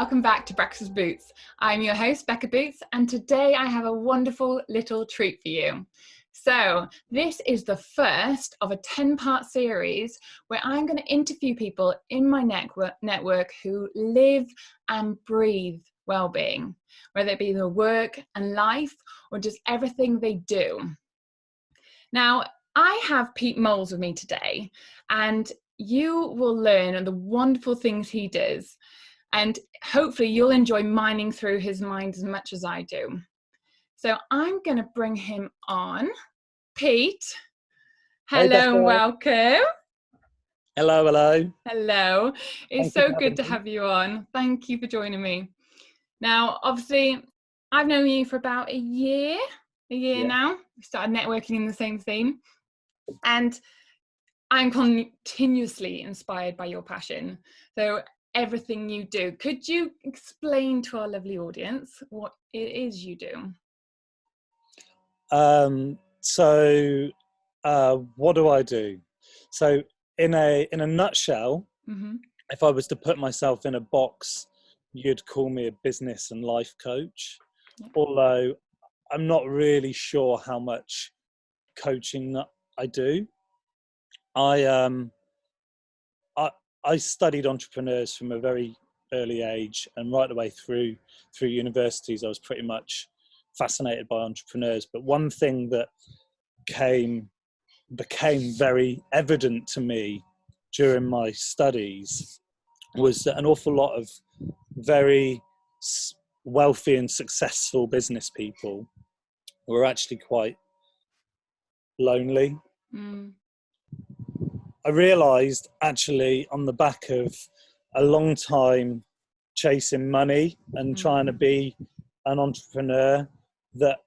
welcome back to Breakfast with Boots. I'm your host, Becca Boots, and today I have a wonderful little treat for you. So this is the first of a 10-part series where I'm going to interview people in my network who live and breathe well-being, whether it be their work and life or just everything they do. Now, I have Pete Moles with me today, and you will learn the wonderful things he does, and hopefully you'll enjoy mining through his mind as much as I do. So I'm going to bring him on. Pete, hello and welcome. Hello, hello. Hello. It's so good to have you on. Thank you for joining me. Now, obviously, I've known you for about a year now. We started networking in the same theme. And I'm continuously inspired by your passion. So everything you do, could you explain to our lovely audience what it is you do? What do I do? So in a nutshell, if I was to put myself in a box, you'd call me a business and life coach. Although I'm not really sure how much coaching that I do. I studied entrepreneurs from a very early age, and right the way through universities, I was pretty much fascinated by entrepreneurs. But one thing that became very evident to me during my studies was that an awful lot of very wealthy and successful business people were actually quite lonely. I realised actually on the back of a long time chasing money and trying to be an entrepreneur that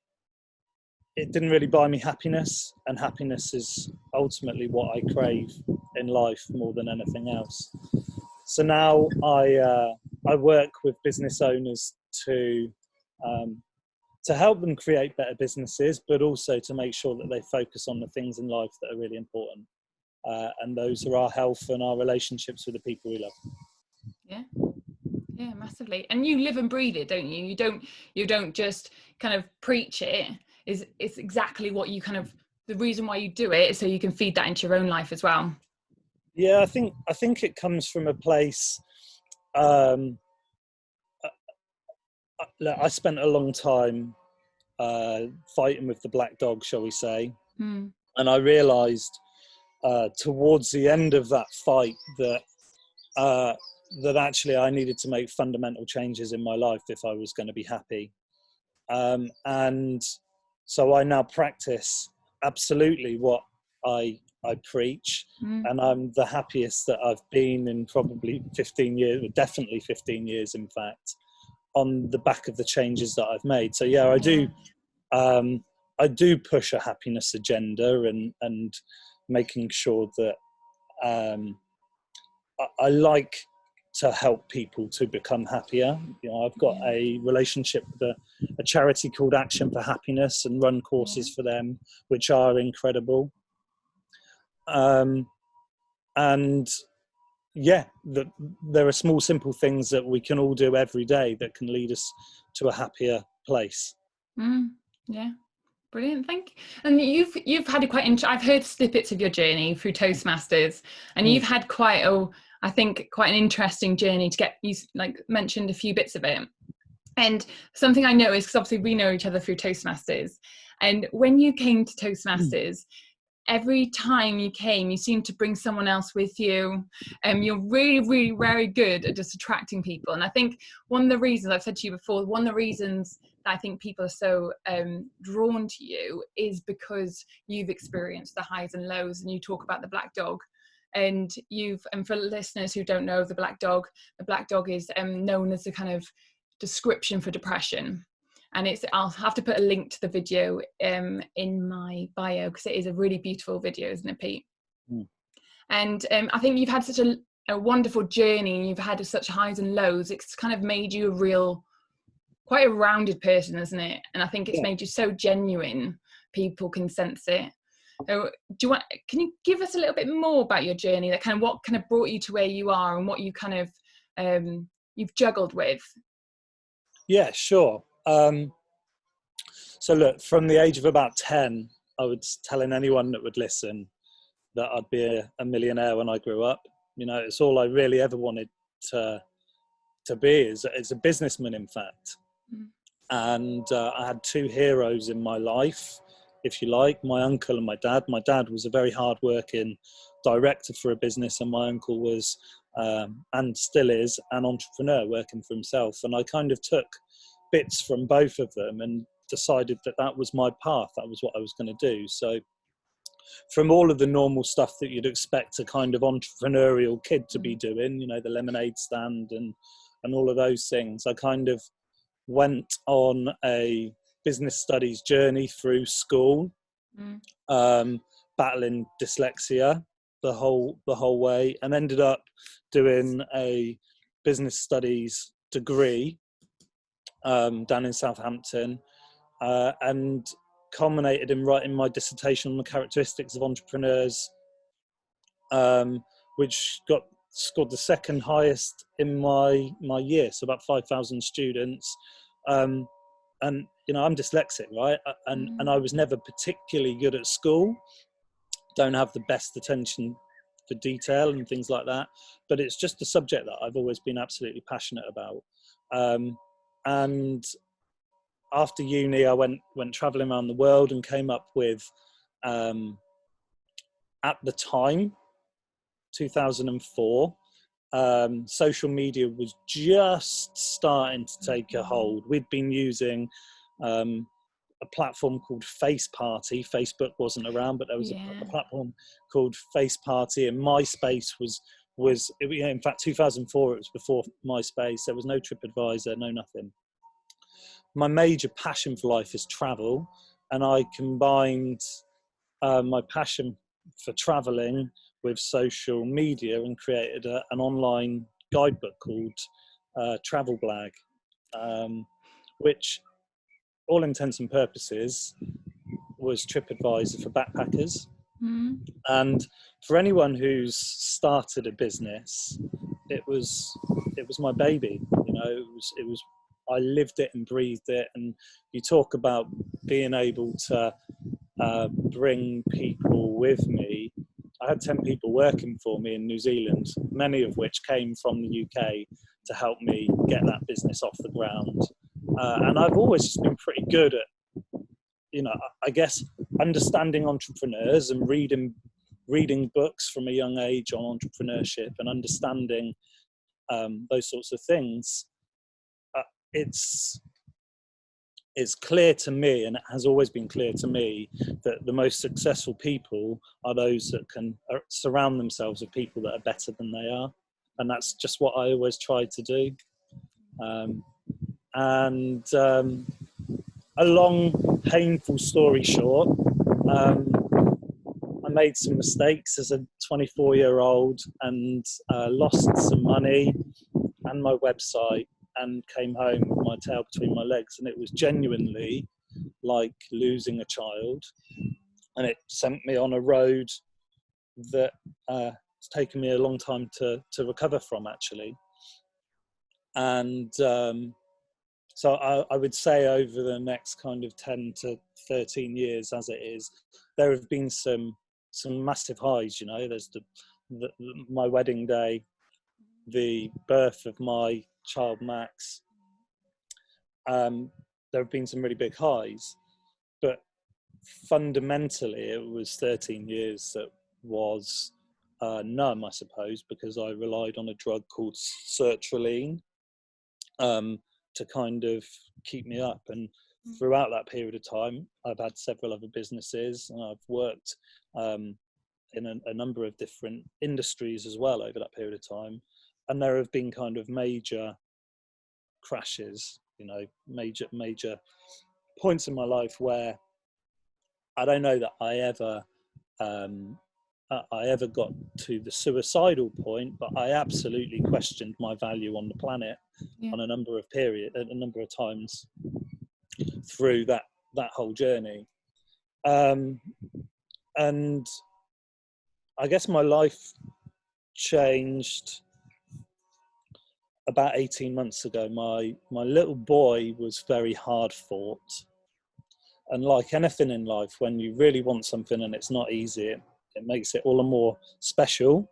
it didn't really buy me happiness, and happiness is ultimately what I crave in life more than anything else. So now I work with business owners to help them create better businesses, but also to make sure that they focus on the things in life that are really important. And those are our health and our relationships with the people we love. Yeah, massively. And you live and breathe it, don't you? You don't just kind of preach it. It's exactly what you kind of, the reason why you do it is so you can feed that into your own life as well. Yeah, I think it comes from a place. I spent a long time fighting with the black dog, shall we say, and I realised towards the end of that fight that actually I needed to make fundamental changes in my life if I was going to be happy. And so I now practice absolutely what I preach, and I'm the happiest that I've been in probably 15 years, definitely 15 years, in fact, on the back of the changes that I've made. So yeah, I do push a happiness agenda and making sure that I like to help people to become happier. I've got a relationship with a charity called Action for Happiness and run courses for them, which are incredible. And yeah, there are small, simple things that we can all do every day that can lead us to a happier place. Yeah. Brilliant, thank you. And you've had I've heard snippets of your journey through Toastmasters, and you've had quite an interesting journey to get, you like mentioned a few bits of it. And something I know is, because obviously we know each other through Toastmasters, and when you came to Toastmasters, every time you came, you seemed to bring someone else with you, and you're really, really very good at just attracting people. And I think one of the reasons, I've said to you before, one of the reasons that I think people are so drawn to you is because you've experienced the highs and lows, and you talk about the black dog. And for listeners who don't know the black dog is known as the kind of description for depression. And I'll have to put a link to the video in my bio, because it is a really beautiful video, isn't it, Pete? And I think you've had such a wonderful journey, and you've had such highs and lows. It's kind of made you quite a rounded person, isn't it? And I think it's made you so genuine, people can sense it. So can you give us a little bit more about your journey, that kind of what kind of brought you to where you are, and what you kind of you've juggled with? Yeah, sure. So look, from the age of about 10, I was telling anyone that would listen that I'd be a millionaire when I grew up. You know, it's all I really ever wanted to be, is a businessman, in fact. Mm. And I had two heroes in my life, if you like, my uncle and my dad. My dad was a very hard-working director for a business, and my uncle was, and still is, an entrepreneur working for himself. And I kind of took bits from both of them and decided that that was my path. That was what I was going to do. So from all of the normal stuff that you'd expect a kind of entrepreneurial kid to be doing, you know, the lemonade stand and all of those things, I kind of went on a business studies journey through school, battling dyslexia the whole way, and ended up doing a business studies degree down in Southampton, and culminated in writing my dissertation on the characteristics of entrepreneurs, which scored the second highest in my year, so about 5,000 students. And you know, I'm dyslexic, right? And I was never particularly good at school. Don't have the best attention for detail and things like that. But it's just a subject that I've always been absolutely passionate about. And after uni, I went traveling around the world and came up with, at the time, 2004, social media was just starting to take a hold. We'd been using a platform called Face Party. Facebook wasn't around, but there was a platform called Face Party, and MySpace was in fact 2004. It was before MySpace. There was no TripAdvisor, no nothing. My major passion for life is travel, and I combined my passion for traveling with social media and created an online guidebook called Travel Blag, which, all intents and purposes, was TripAdvisor for backpackers. And for anyone who's started a business, it was my baby. You know, it was I lived it and breathed it. And you talk about being able to bring people with me. I had 10 people working for me in New Zealand, many of which came from the UK to help me get that business off the ground. And I've always just been pretty good at, you know, I guess, understanding entrepreneurs and reading books from a young age on entrepreneurship and understanding those sorts of things. It's clear to me, and it has always been clear to me, that the most successful people are those that can surround themselves with people that are better than they are. And that's just what I always try to do. A long, painful story short, I made some mistakes as a 24-year-old and lost some money and my website, and came home with my tail between my legs, and it was genuinely like losing a child, and it sent me on a road that it's taken me a long time to recover from, actually. And so I would say over the next kind of 10 to 13 years, as it is, there have been some massive highs. You know, there's my wedding day, the birth of my child Max. There have been some really big highs, but fundamentally it was 13 years that was numb, I suppose, because I relied on a drug called sertraline to kind of keep me up. And throughout that period of time, I've had several other businesses, and I've worked in a number of different industries as well over that period of time. And there have been kind of major crashes, you know, major points in my life where I don't know that I ever got to the suicidal point, but I absolutely questioned my value on the planet on a number of times through that whole journey. And I guess my life changed about 18 months ago, my little boy was very hard fought. And like anything in life, when you really want something and it's not easy, it makes it all the more special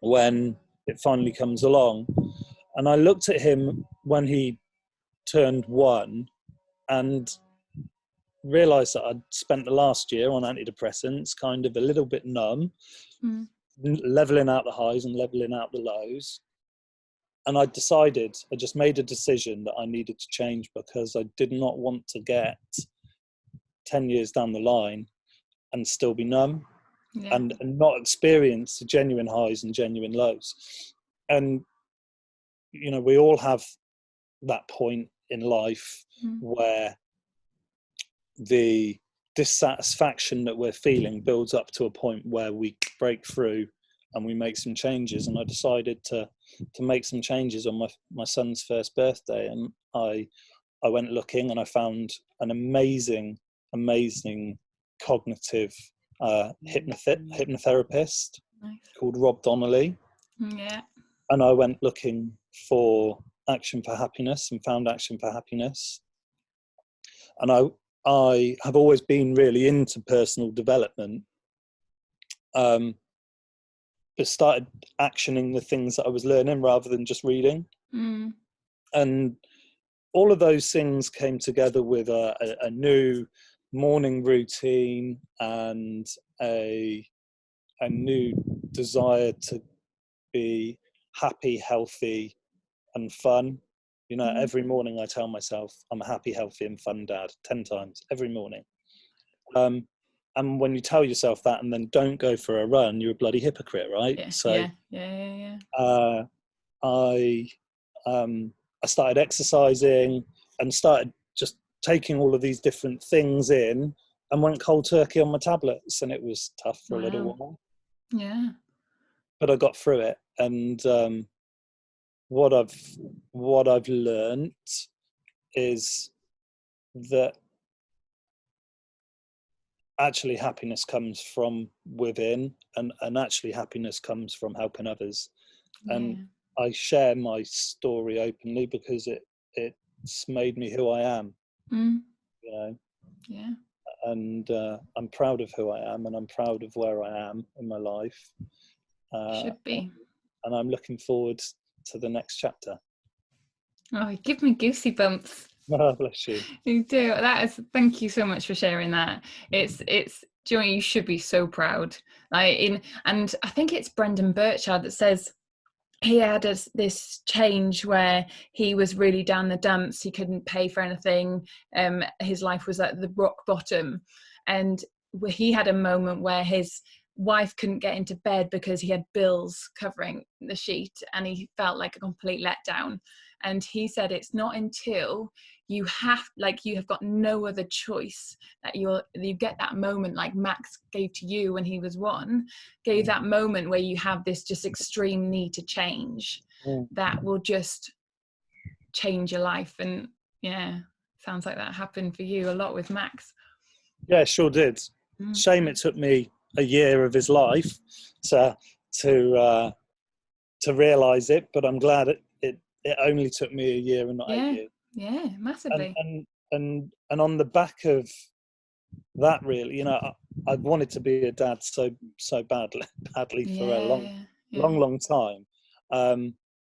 when it finally comes along. And I looked at him when he turned 1 and realised that I'd spent the last year on antidepressants, kind of a little bit numb, levelling out the highs and levelling out the lows. And I just made a decision that I needed to change, because I did not want to get 10 years down the line and still be numb, and not experience the genuine highs and genuine lows. And, you know, we all have that point in life where the dissatisfaction that we're feeling builds up to a point where we break through and we make some changes. And I decided to make some changes on my son's first birthday. And I went looking and I found an amazing cognitive hypnotherapist called Rob Donnelly. Yeah. And I went looking for Action for Happiness and found Action for Happiness. And I have always been really into personal development, but started actioning the things that I was learning rather than just reading. And all of those things came together with a new morning routine and a new desire to be happy, healthy, and fun. You know, every morning I tell myself I'm a happy, healthy, and fun dad 10 times every morning. And when you tell yourself that and then don't go for a run, you're a bloody hypocrite, right? Yeah. So I started exercising and started just taking all of these different things in, and went cold turkey on my tablets, and it was tough for a little while. Yeah. But I got through it. And what I've learned is that actually happiness comes from within, and actually happiness comes from helping others. And I share my story openly because it's made me who I am. You know. Yeah. And I'm proud of who I am, and I'm proud of where I am in my life. Should be. And I'm looking forward to the next chapter. Oh, you give me goosey bumps. Oh, bless you. You do. Thank you so much for sharing that. Do you know, you should be so proud. And I think it's Brendan Burchard that says he had this change where he was really down the dumps. He couldn't pay for anything. His life was at the rock bottom, and he had a moment where his wife couldn't get into bed because he had bills covering the sheet, and he felt like a complete letdown. And he said it's not until you have got no other choice that you get that moment, like Max gave to you when he was 1, gave that moment where you have this just extreme need to change, that will just change your life. And sounds like that happened for you a lot with Max. Yeah, sure did. Shame it took me a year of his life to realize it, but I'm glad it only took me a year and not 8 years. Yeah, massively. And on the back of that, really, you know, I wanted to be a dad so badly for a long time.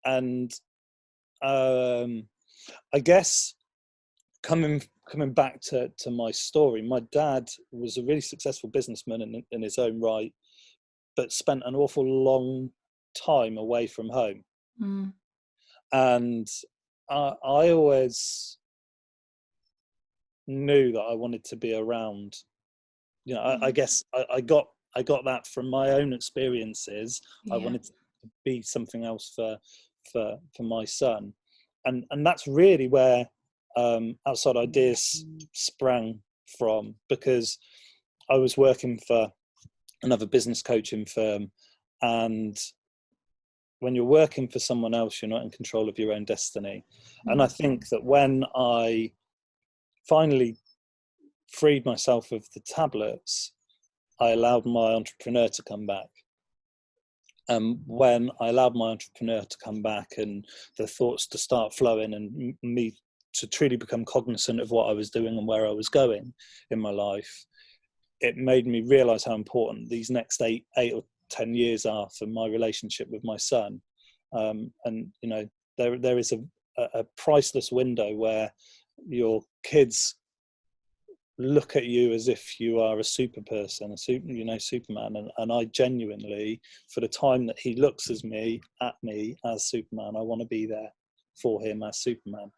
And I guess coming back to my story, my dad was a really successful businessman in his own right, but spent an awful long time away from home. And I always knew that I wanted to be around. You know, I guess I got that from my own experiences. I wanted to be something else for my son, and that's really where Outside Ideas sprang from, because I was working for another business coaching firm, and when you're working for someone else, you're not in control of your own destiny. And I think that when I finally freed myself of the tablets, I allowed my entrepreneur to come back. when I allowed my entrepreneur to come back and the thoughts to start flowing, and me to truly become cognizant of what I was doing and where I was going in my life, it made me realize how important these next eight or 10 years are for my relationship with my son. And you know, there is a priceless window where your kids look at you as if you are a super person, Superman. And I genuinely, for the time that he looks at me as Superman, I want to be there for him as Superman.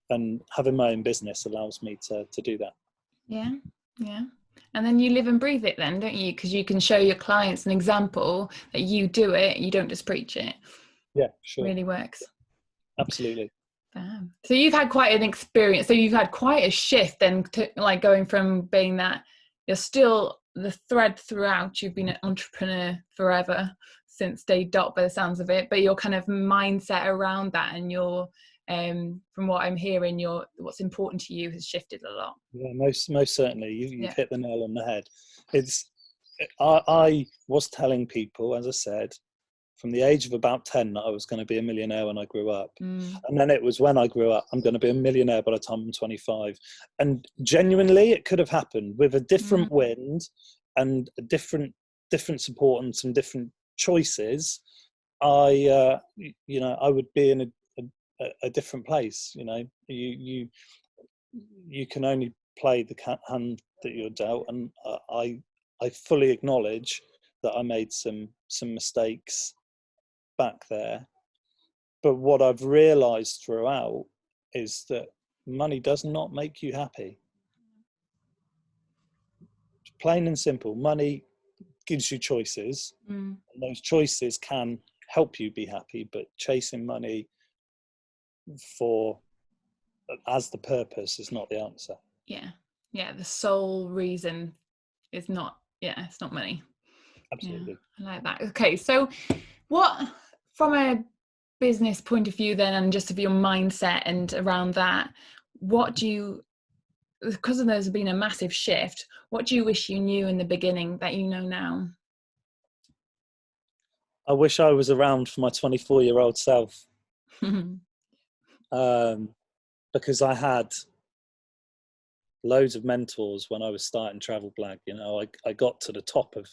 And having my own business allows me to do that. Yeah. And then you live and breathe it then, don't you? Because you can show your clients an example that you do it, you don't just preach it. Yeah, sure. It really works. Absolutely. So you've had quite an experience. So you've had quite a shift then, to, like, going from being that you're still the thread throughout. You've been an entrepreneur forever since day dot, by the sounds of it. But your kind of mindset around that, and your from what I'm hearing, your what's important to you has shifted a lot. Yeah, most certainly. You've hit the nail on the head. I was telling people, as I said, from the age of about 10 that I was going to be a millionaire when I grew up. And then it was when I grew up, I'm going to be a millionaire by the time I'm 25. And genuinely, it could have happened with a different wind and a different support and some different choices. I would be in a different place. You know, you can only play the hand that you're dealt. And I fully acknowledge that I made some mistakes back there, but what I've realized throughout is that money does not make you happy. Plain and simple. Money gives you choices, and those choices can help you be happy, but chasing money as the purpose is not the answer. The sole reason is not it's not money. Absolutely. I like that. Okay, so what, from a business point of view then, and just of your mindset and around that, what do you, because of there's been a massive shift, what do you wish you knew in the beginning that you know now? I wish I was around for my 24-year-old self. Because I had loads of mentors when I was starting Travel Blag. You know, I got to the top of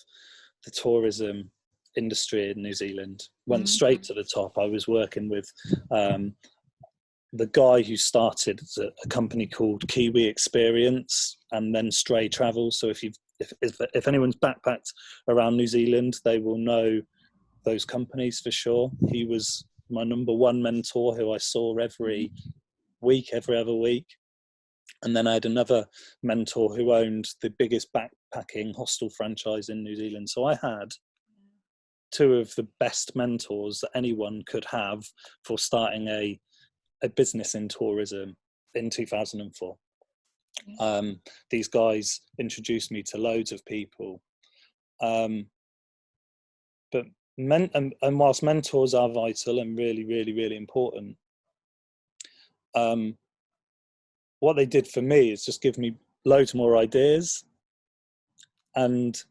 the tourism industry in New Zealand, went straight to the top. I was working with the guy who started a company called Kiwi Experience and then Stray Travel. So if anyone's backpacked around New Zealand, they will know those companies for sure. He was my number one mentor, who I saw every other week. And then I had another mentor who owned the biggest backpacking hostel franchise in New Zealand. So I had two of the best mentors that anyone could have for starting a business in tourism in 2004. These guys introduced me to loads of people. And whilst mentors are vital and really, really, really important, what they did for me is just give me loads more ideas. And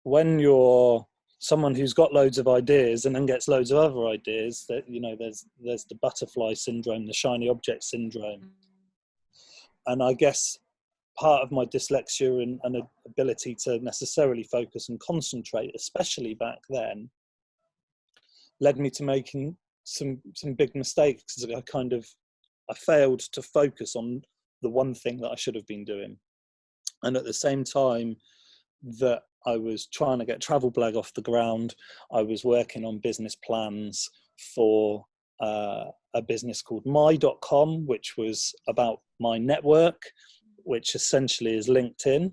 when you're someone who's got loads of ideas and then gets loads of other ideas, that, you know, there's the butterfly syndrome, the shiny object syndrome. And I guess part of my dyslexia and ability to necessarily focus and concentrate, especially back then, led me to making some big mistakes. I failed to focus on the one thing that I should have been doing. And at the same time that I was trying to get Travel Blag off the ground, I was working on business plans for a business called my.com, which was about my network, which essentially is LinkedIn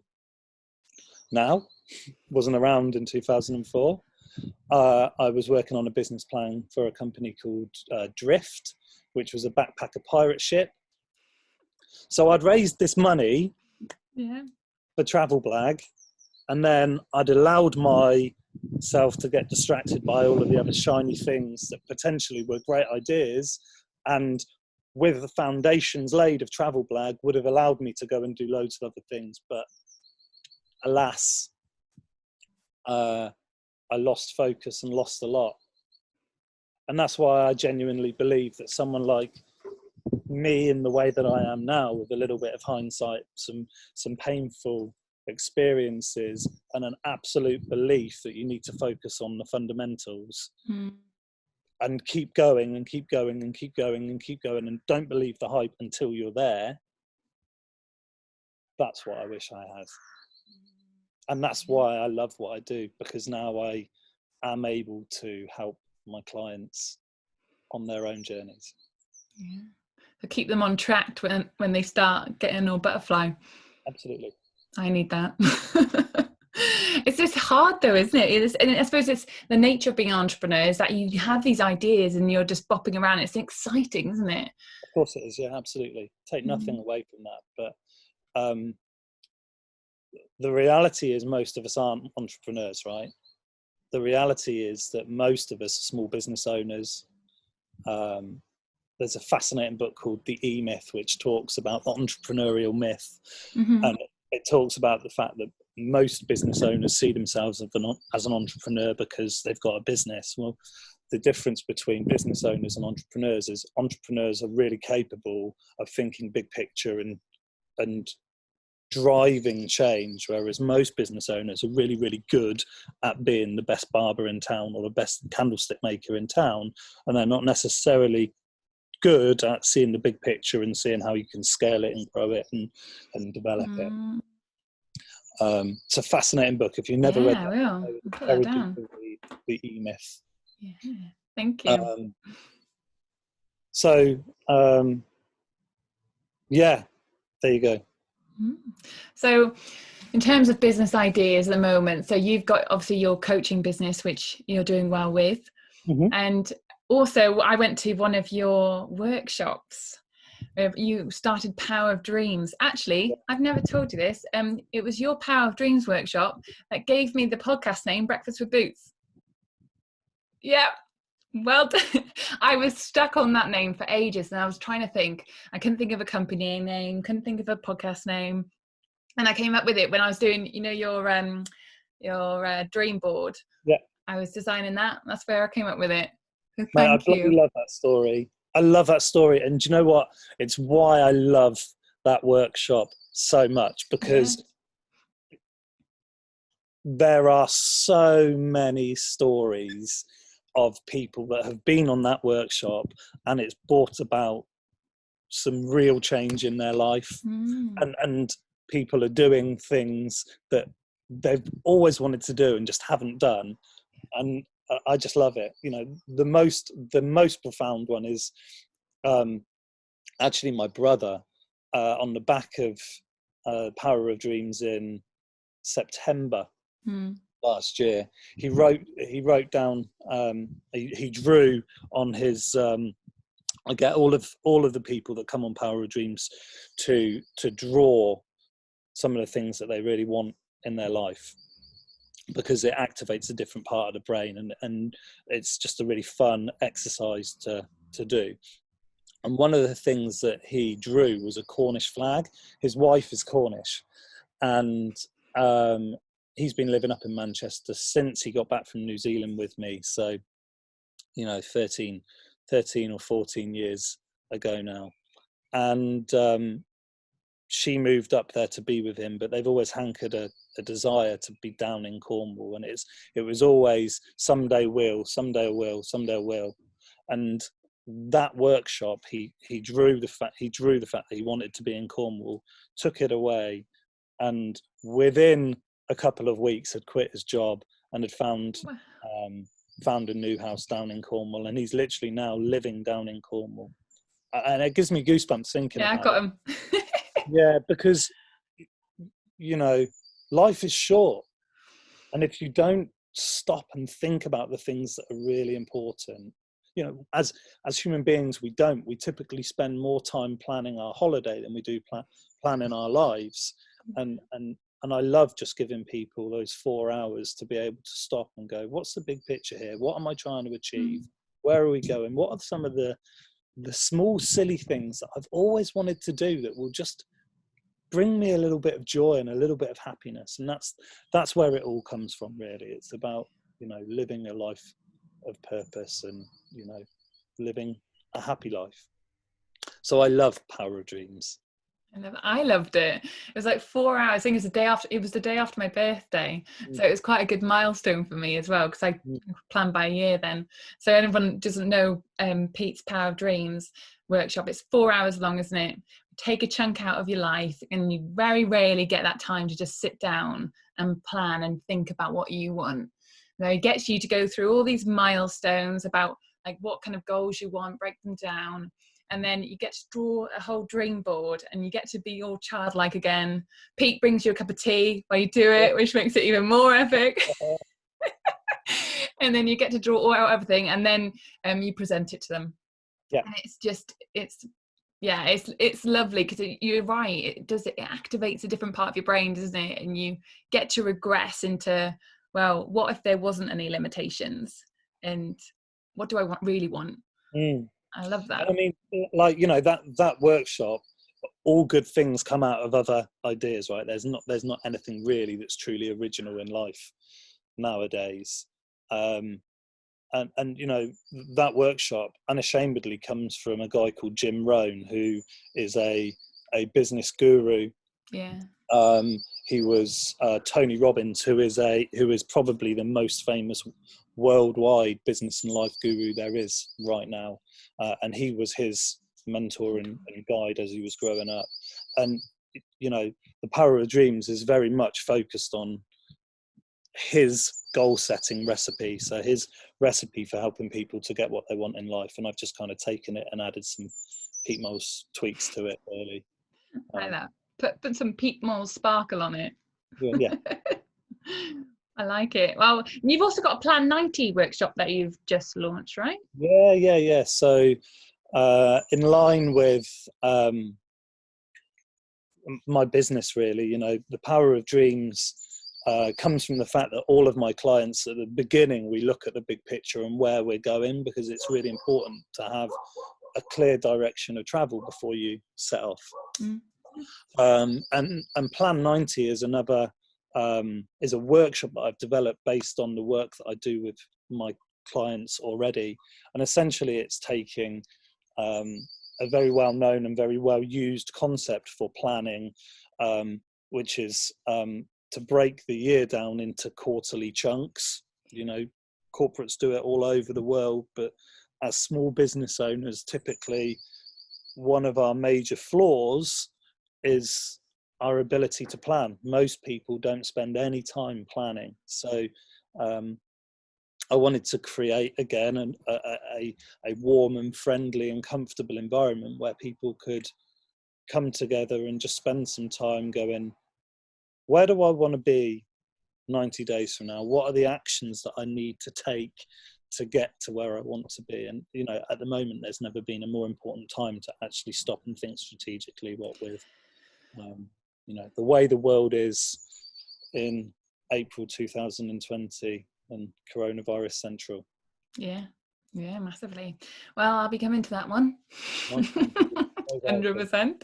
now. Wasn't around in 2004. I was working on a business plan for a company called Drift, which was a backpacker pirate ship. So I'd raised this money for Travel Blag, and then I'd allowed myself to get distracted by all of the other shiny things that potentially were great ideas, and with the foundations laid of Travel Blag would have allowed me to go and do loads of other things. But alas, I lost focus and lost a lot. And that's why I genuinely believe that someone like me, in the way that I am now, with a little bit of hindsight, some painful experiences, and an absolute belief that you need to focus on the fundamentals, and keep going and keep going and keep going and keep going, and don't believe the hype until you're there. That's what I wish I had. And that's why I love what I do, because now I am able to help my clients on their own journeys. Yeah. So keep them on track when they start getting all butterfly. Absolutely. I need that. It's just hard though, isn't it? And I suppose it's the nature of being an entrepreneur, is that you have these ideas and you're just bopping around. It's exciting, isn't it? Of course it is. Yeah, absolutely. Take nothing away from that. But the reality is most of us aren't entrepreneurs, right? The reality is that most of us are small business owners. There's a fascinating book called The E-Myth, which talks about the entrepreneurial myth. And it talks about the fact that most business owners see themselves as an entrepreneur because they've got a business. Well, the difference between business owners and entrepreneurs is entrepreneurs are really capable of thinking big picture and driving change, whereas most business owners are really, really good at being the best barber in town or the best candlestick maker in town, and they're not necessarily good at seeing the big picture and seeing how you can scale it and grow it and develop it. It's a fascinating book. If you've never read that, I will. Put that down. The E-Myth. Yeah, thank you. Yeah, there you go. So in terms of business ideas at the moment, so you've got obviously your coaching business, which you're doing well with. And also I went to one of your workshops. You started Power of Dreams. Actually, I've never told you this. It was your Power of Dreams workshop that gave me the podcast name, Breakfast with Boots. Yeah. Well done. I was stuck on that name for ages, and I was trying to think. I couldn't think of a company name, couldn't think of a podcast name. And I came up with it when I was doing, your dream board. Yeah. I was designing that. That's where I came up with it. So thank you. I love that story. I love that story. And do you know what? It's why I love that workshop so much, because there are so many stories of people that have been on that workshop and it's brought about some real change in their life. And people are doing things that they've always wanted to do and just haven't done. And I just love it. The most profound one is actually my brother, on the back of Power of Dreams in September last year. He wrote down, he drew on his, I get all of the people that come on Power of Dreams to draw some of the things that they really want in their life, because it activates a different part of the brain, and it's just a really fun exercise to do. And one of the things that he drew was a Cornish flag. His wife is Cornish, and he's been living up in Manchester since he got back from New Zealand with me. So, 13 or 14 years ago now. And she moved up there to be with him, but they've always hankered a desire to be down in Cornwall. And it was always someday will, someday I will, someday I will. And that workshop, he drew the fact that he wanted to be in Cornwall, took it away, and within a couple of weeks had quit his job and had found a new house down in Cornwall, and he's literally now living down in Cornwall. And it gives me goosebumps thinking about it. Yeah, I got him. Yeah, because life is short, and if you don't stop and think about the things that are really important, as human beings, we typically spend more time planning our holiday than we do planning our lives. And I love just giving people those 4 hours to be able to stop and go, what's the big picture here? What am I trying to achieve? Where are we going? What are some of the small, silly things that I've always wanted to do that will just bring me a little bit of joy and a little bit of happiness? And that's where it all comes from, really. It's about you know, living a life of purpose and, you know, living a happy life. So I love Power of Dreams. I loved it. It was like 4 hours. I think it was the day after. It was the day after my birthday, so it was quite a good milestone for me as well, because I planned by a year then. So anyone doesn't know Pete's Power of Dreams workshop, it's 4 hours long, isn't it? Take a chunk out of your life, and you very rarely get that time to just sit down and plan and think about what you want. Now it gets you to go through all these milestones about like what kind of goals you want, break them down. And then you get to draw a whole dream board, and you get to be all childlike again. Pete brings you a cup of tea while you do it, which makes it even more epic. And then you get to draw all out everything, and then you present it to them. Yeah. And it's lovely, because you're right. It activates a different part of your brain, doesn't it? And you get to regress into, well, what if there wasn't any limitations? And what do I really want? I love that. I mean, like, you know, that workshop, all good things come out of other ideas, right? There's not anything really that's truly original in life nowadays. And you know, that workshop unashamedly comes from a guy called Jim Rohn, who is a business guru. Yeah. He was Tony Robbins, who is probably the most famous worldwide business and life guru there is right now, and he was his mentor and guide as he was growing up. And you know, the Power of Dreams is very much focused on his goal setting recipe, so his recipe for helping people to get what they want in life. And I've just kind of taken it and added some Pete Moles tweaks to it, really. Like that. Put some Pete Moles sparkle on it. Yeah. I like it. Well, you've also got a Plan 90 workshop that you've just launched, right? Yeah. So in line with my business, really, you know, the Power of Dreams comes from the fact that all of my clients at the beginning, we look at the big picture and where we're going, because it's really important to have a clear direction of travel before you set off. And Plan 90 is another is a workshop that I've developed based on the work that I do with my clients already. And essentially it's taking a very well known and very well used concept for planning, which is to break the year down into quarterly chunks. You know, corporates do it all over the world, but as small business owners, typically one of our major flaws is our ability to plan. Most people don't spend any time planning. So I wanted to create, again, a warm and friendly and comfortable environment where people could come together and just spend some time going, where do I want to be 90 days from now? What are the actions that I need to take to get to where I want to be? And, you know, at the moment, there's never been a more important time to actually stop and think strategically, what with, you know, the way the world is in April 2020 and coronavirus central. Yeah, massively. Well, I'll be coming to that one. 100%.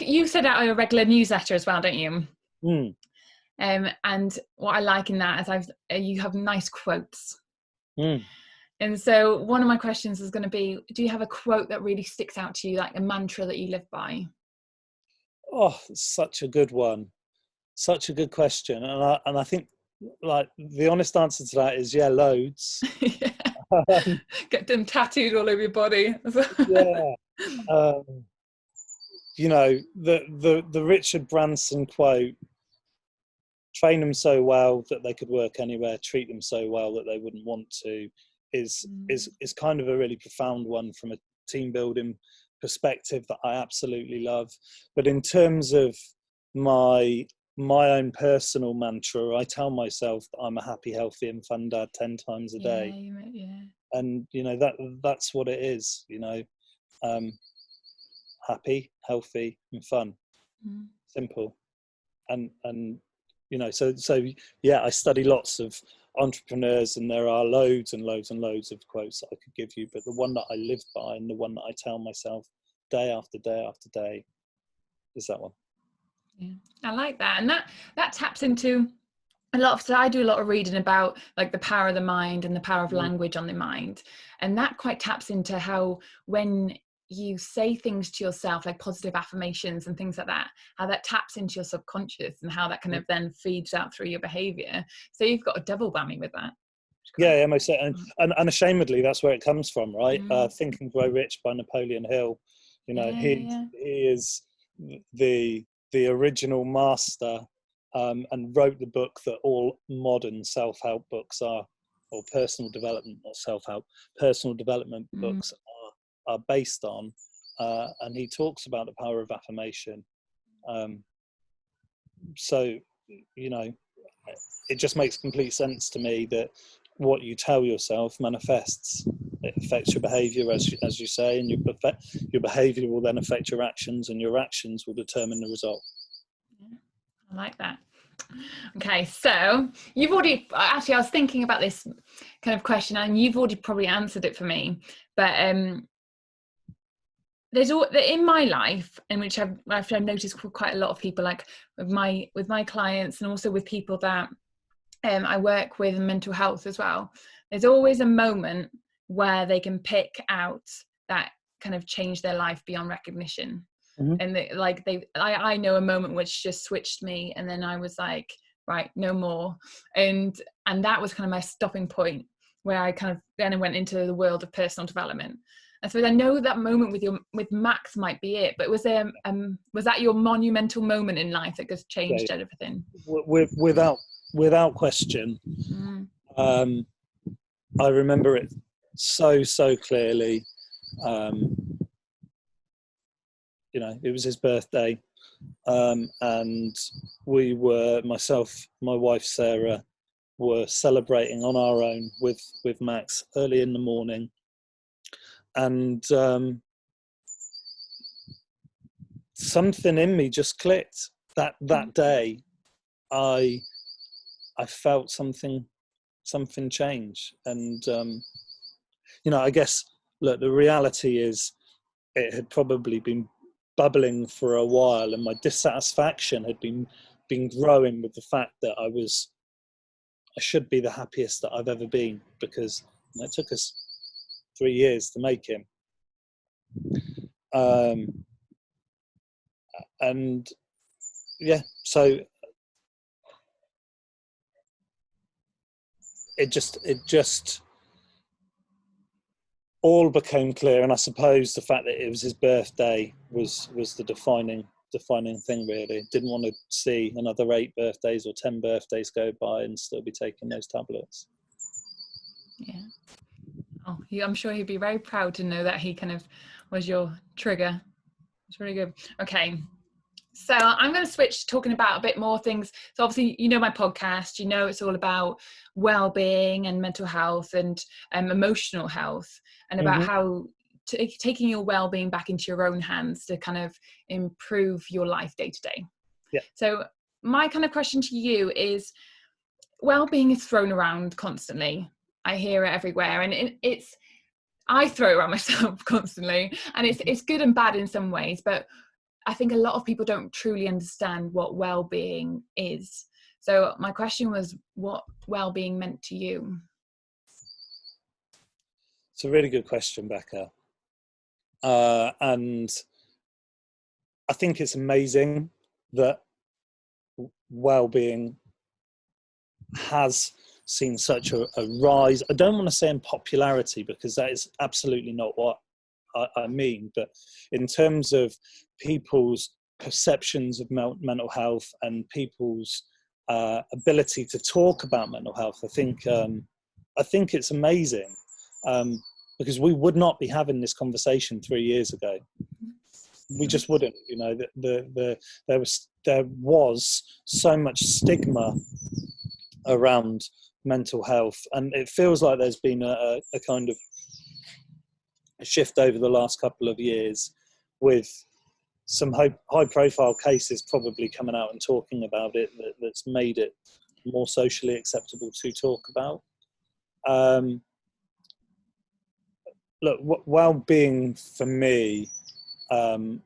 You send out a regular newsletter as well, don't you? And what I like in that is you have nice quotes. And so one of my questions is going to be, do you have a quote that really sticks out to you, like a mantra that you live by? Oh, such a good one. Such a good question. And I think, like, the honest answer to that is, loads. Get them tattooed all over your body. You know, the Richard Branson quote, train them so well that they could work anywhere, treat them so well that they wouldn't want to, is kind of a really profound one from a team building perspective that I absolutely love. But in terms of my own personal mantra, I tell myself that I'm a happy, healthy and fun dad 10 times a day. And you know, that's what it is, you know. Happy, healthy and fun. Simple. And you know, so I study lots of entrepreneurs, and there are loads and loads and loads of quotes that I could give you, but the one that I live by and the one that I tell myself day after day after day is that one. I like that. And that taps into so I do a lot of reading about like the power of the mind and the power of Mm. language on the mind, and that quite taps into how when you say things to yourself like positive affirmations and things like that, how that taps into your subconscious and how that kind of then feeds out through your behavior. So you've got a double whammy with that. Yeah, yeah, most certainly. And unashamedly, that's where it comes from, right? Mm. Think and Grow Rich by Napoleon Hill. You know, Yeah, yeah, he is the original master, and wrote the book that all modern self-help books are, or personal development, not self-help, personal development yeah. books are based on. And he talks about the power of affirmation. So, you know, it just makes complete sense to me that what you tell yourself manifests. It affects your behavior, as you say, and your behavior will then affect your actions, and your actions will determine the result. Yeah, I like that. Okay, so you've already, actually, I was thinking about this kind of question, and you've already probably answered it for me. But there's all in my life, in which I've noticed quite a lot of people, like with my clients, and also with people that I work with in mental health as well. There's always a moment where they can pick out that kind of changed their life beyond recognition. Mm-hmm. And I know a moment which just switched me, and then I was like, right, no more. And that was kind of my stopping point, where I kind of then went into the world of personal development. And so I know that moment with Max might be it, but was that your monumental moment in life that just changed everything? Without question. Mm. I remember it so clearly. You know, it was his birthday, and we were, myself, my wife Sarah, were celebrating on our own with Max early in the morning, and something in me just clicked that day. I felt something change, and you know, I guess, look, the reality is it had probably been bubbling for a while, and my dissatisfaction had been growing with the fact that I should be the happiest that I've ever been, because it took us 3 years to make him. And yeah, so it just all became clear. And I suppose the fact that it was his birthday was the defining thing, really. Didn't want to see another 8 birthdays or 10 birthdays go by and still be taking those tablets. Yeah. Oh, I'm sure he'd be very proud to know that he kind of was your trigger. It's really good. Okay. So I'm going to switch to talking about a bit more things. So obviously, you know, my podcast, you know, it's all about well-being and mental health and emotional health, and about how taking your well-being back into your own hands to kind of improve your life day to day. Yeah. So my kind of question to you is, well-being is thrown around constantly. I hear it everywhere, and I throw it around myself constantly, and it's good and bad in some ways, but I think a lot of people don't truly understand what well-being is. So my question was, what well-being meant to you? It's a really good question, Becca. And I think it's amazing that well-being has seen such a rise. I don't want to say in popularity, because that is absolutely not what I mean, but in terms of people's perceptions of mental health and people's ability to talk about mental health, I think it's amazing, because we would not be having this conversation 3 years ago. We just wouldn't. You know, there was so much stigma around mental health, and it feels like there's been a kind of a shift over the last couple of years, with some high profile cases probably coming out and talking about it, that's made it more socially acceptable to talk about. Look, well-being for me, to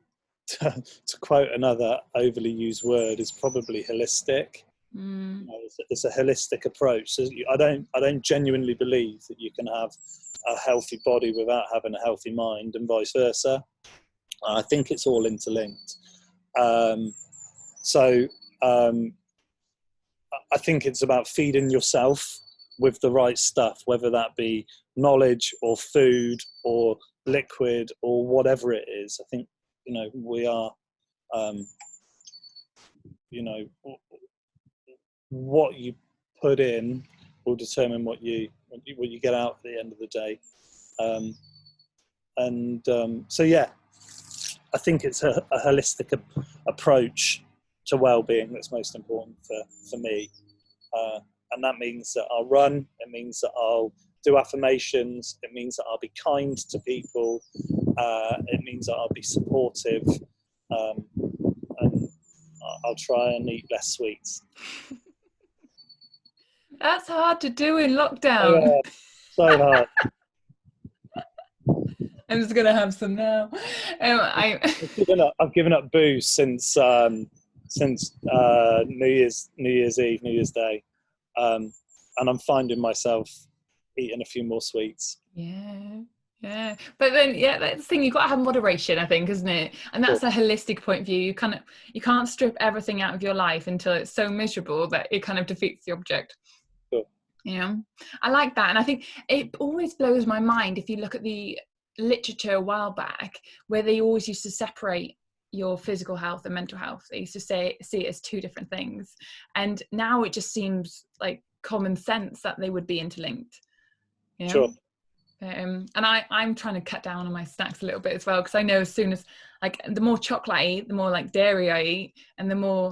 quote another overly used word, is probably holistic. You know, it's a holistic approach. So I don't genuinely believe that you can have a healthy body without having a healthy mind, and vice versa. I think it's all interlinked. So I think it's about feeding yourself with the right stuff, whether that be knowledge or food or liquid or whatever it is. I think, you know, we are, you know, what you put in will determine what you get out at the end of the day. So yeah, I think it's a holistic approach to well-being that's most important for me. And that means that I'll run, it means that I'll do affirmations, it means that I'll be kind to people, it means that I'll be supportive, and I'll try and eat less sweets. That's hard to do in lockdown. So hard. I'm just gonna have some now. I've given up booze since New Year's Eve, New Year's Day, and I'm finding myself eating a few more sweets. Yeah. But then, that's the thing. You've got to have moderation, I think, isn't it? And that's a holistic point of view. You can't strip everything out of your life until it's so miserable that it kind of defeats the object. Sure. You know, I like that, and I think it always blows my mind if you look at the literature a while back, where they always used to separate your physical health and mental health. They used to see it as two different things, and now it just seems like common sense that they would be interlinked. You know? Sure. And I'm trying to cut down on my snacks a little bit as well, because I know as soon as, like, the more chocolate I eat, the more like dairy I eat, and the more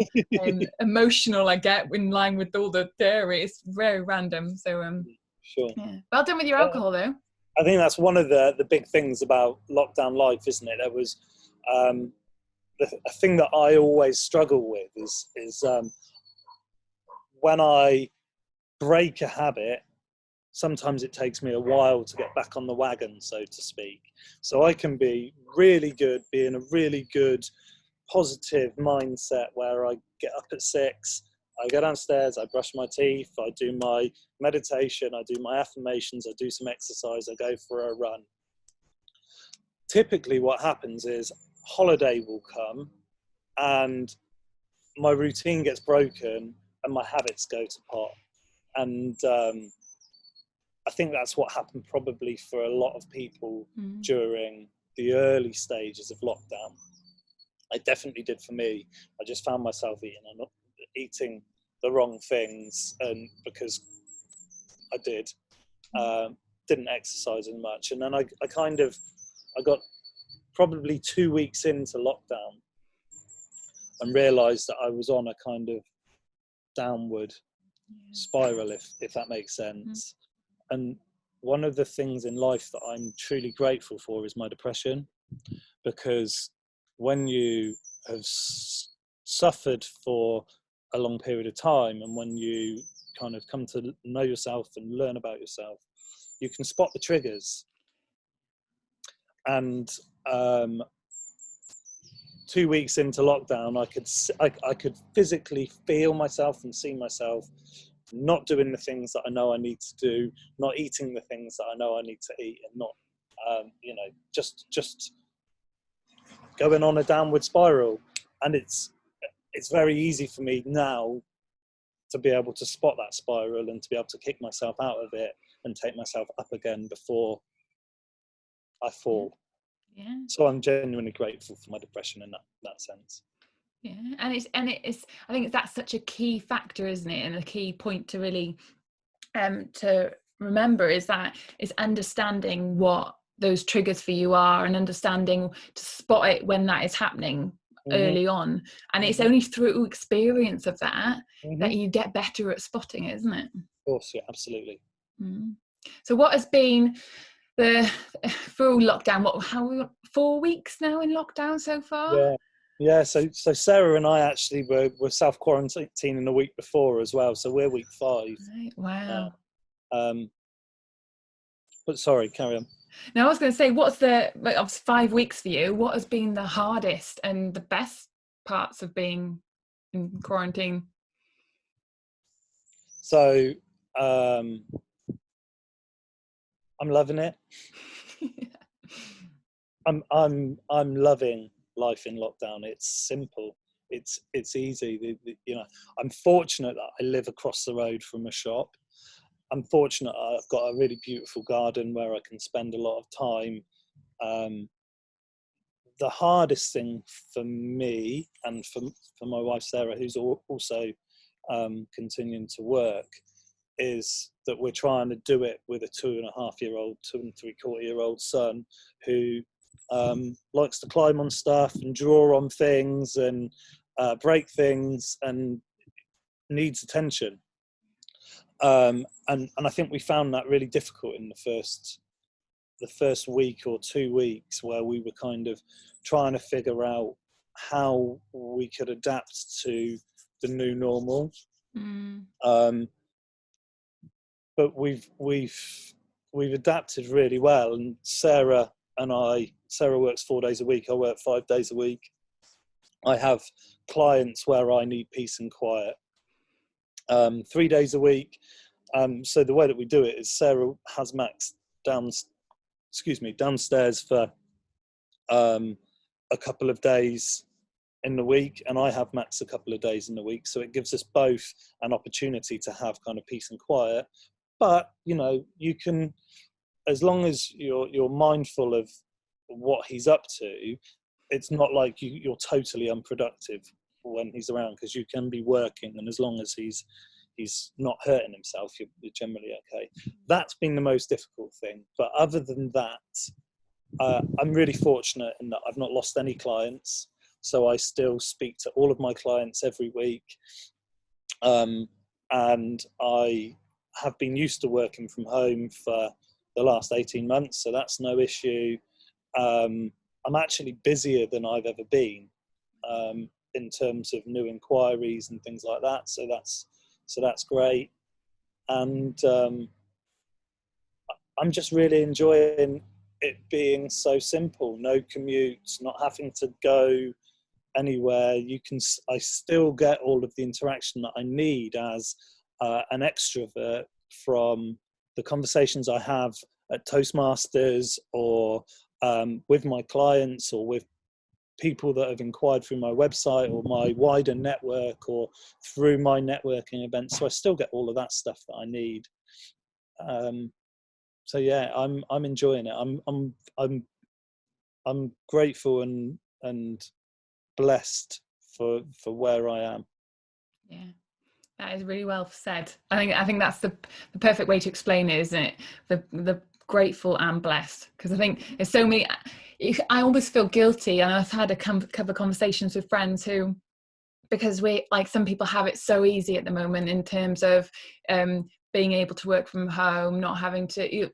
emotional I get in line with all the dairy. It's very random. So sure. Yeah. Well done with your alcohol though. I think that's one of the big things about lockdown life, isn't it? There was a thing that I always struggle with is when I break a habit, sometimes it takes me a while to get back on the wagon, so to speak. So I can be really good, be in a really good, positive mindset where I get up at 6, I go downstairs, I brush my teeth, I do my meditation, I do my affirmations, I do some exercise, I go for a run. Typically what happens is holiday will come and my routine gets broken and my habits go to pot. And I think that's what happened probably for a lot of people during the early stages of lockdown. It definitely did for me. I just found myself eating the wrong things, and because I didn't exercise as much. And then I got probably 2 weeks into lockdown and realized that I was on a kind of downward spiral, if that makes sense. And one of the things in life that I'm truly grateful for is my depression, because when you have suffered for a long period of time, and when you kind of come to know yourself and learn about yourself, you can spot the triggers. And 2 weeks into lockdown, I could physically feel myself and see myself not doing the things that I know I need to do, not eating the things that I know I need to eat, and not, just going on a downward spiral. And it's very easy for me now to be able to spot that spiral and to be able to kick myself out of it and take myself up again before I fall. Yeah. So I'm genuinely grateful for my depression in that sense. Yeah, and it's I think that's such a key factor, isn't it? And a key point to really to remember is understanding what those triggers for you are, and understanding to spot it when that is happening early on. And it's only through experience of that that you get better at spotting it, isn't it? Of course, yeah, absolutely. So what has been the full lockdown? How we 4 weeks now in lockdown so far? Yeah. So Sarah and I actually were self-quarantining a week before as well. So we're week 5. Right. Wow. But sorry, carry on. Now I was going to say, what's the 5 weeks for you? What has been the hardest and the best parts of being in quarantine? So I'm loving it. I'm loving life in lockdown. It's simple. It's easy. You know, I'm fortunate that I live across the road from a shop. I'm fortunate I've got a really beautiful garden where I can spend a lot of time. The hardest thing for me and for my wife Sarah, who's also continuing to work, is that we're trying to do it with a 2.5-year-old, 2 3/4-year-old son who likes to climb on stuff and draw on things and break things and needs attention. And I think we found that really difficult in the first week or 2 weeks, where we were kind of trying to figure out how we could adapt to the new normal. But we've adapted really well, and Sarah works 4 days a week. I work 5 days a week. I have clients where I need peace and quiet 3 days a week. So the way that we do it is Sarah has Max downstairs for a couple of days in the week, and I have Max a couple of days in the week. So it gives us both an opportunity to have kind of peace and quiet. But you know, you can, as long as you're mindful of what he's up to, it's not like you're totally unproductive when he's around, because you can be working, and as long as he's not hurting himself, you're generally okay. That's been the most difficult thing. But other than that, I'm really fortunate in that I've not lost any clients. So I still speak to all of my clients every week. And I have been used to working from home for the last 18 months. So that's no issue. I'm actually busier than I've ever been in terms of new inquiries and things like that. So that's great. And I'm just really enjoying it being so simple. No commutes, not having to go anywhere. I still get all of the interaction that I need as an extrovert from the conversations I have at Toastmasters, or with my clients, or with people that have inquired through my website or my wider network, or through my networking events. So I still get all of that stuff that I need. So yeah, I'm enjoying it. I'm grateful and blessed for where I am. Yeah, that is really well said. I think that's the perfect way to explain it, isn't it? The grateful and blessed, because I think there's so many. I always feel guilty, and I've had a couple of conversations with friends who, because we, like, some people have it so easy at the moment in terms of being able to work from home, not having to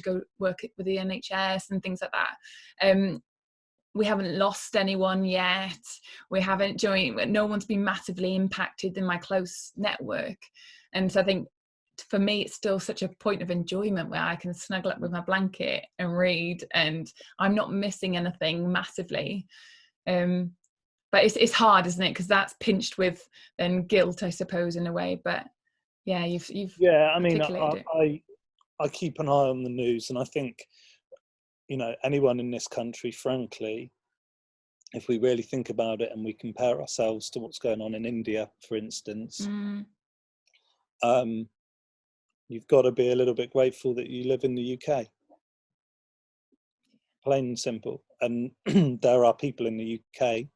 go work with the NHS and things like that. We haven't lost anyone yet. We haven't joined. No one's been massively impacted in my close network, and so I think for me it's still such a point of enjoyment where I can snuggle up with my blanket and read, and I'm not missing anything massively. But it's hard, isn't it? Because that's pinched with then guilt, I suppose, in a way. But yeah, you've yeah. I mean, I keep an eye on the news, and I think, you know, anyone in this country, frankly, if we really think about it and we compare ourselves to what's going on in India, for instance, you've got to be a little bit grateful that you live in the UK. Plain and simple. And there are people in the UK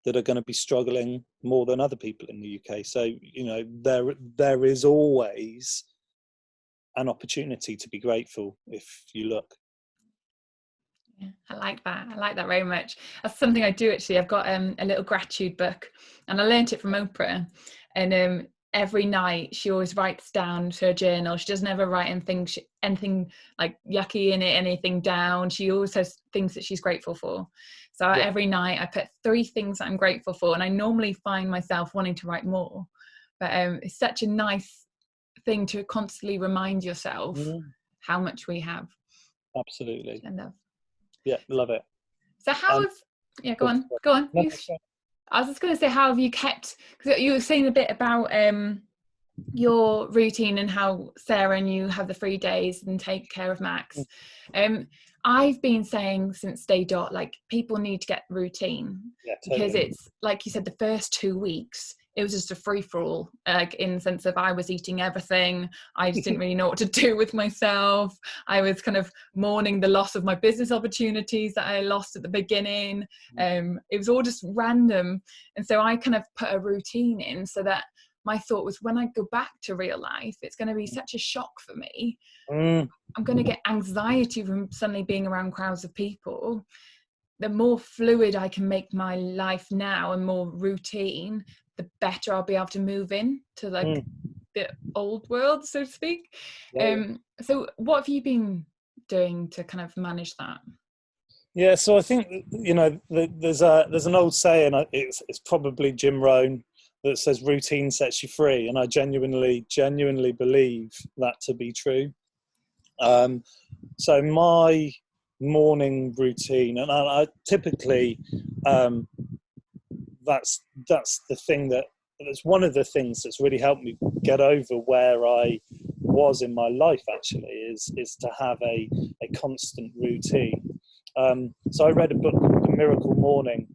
that are going to be struggling more than other people in the UK. So, you know, there is always an opportunity to be grateful if you look. Yeah, I like that very much. That's something I do, actually. I've got a little gratitude book, and I learnt it from Oprah. And every night she always writes down her journal. She doesn't ever write anything like yucky in it, anything down. She always has things that she's grateful for. So every night I put 3 things that I'm grateful for, and I normally find myself wanting to write more. But it's such a nice thing to constantly remind yourself how much we have. Absolutely. I love. Yeah, love it. So how go on. No, I was just going to say, how have you kept, because you were saying a bit about your routine and how Sarah and you have the 3 days and take care of Max. I've been saying since day dot, like, people need to get routine, because it's like you said, the first 2 weeks it was just a free-for-all, like, in the sense of I was eating everything. I just didn't really know what to do with myself. I was kind of mourning the loss of my business opportunities that I lost at the beginning. It was all just random, and so I kind of put a routine in, so that my thought was, when I go back to real life, it's going to be such a shock for me. I'm going to get anxiety from suddenly being around crowds of people. The more fluid I can make my life now and more routine, the better I'll be able to move in to, like, the old world, so to speak. So what have you been doing to kind of manage that? Yeah, so I think, you know, there's an old saying, it's probably Jim Rohn, that says routine sets you free, and I genuinely believe that to be true. So my morning routine, and I typically, that's the thing that's one of the things that's really helped me get over where I was in my life, actually, is to have a constant routine. So I read a book called The Miracle Morning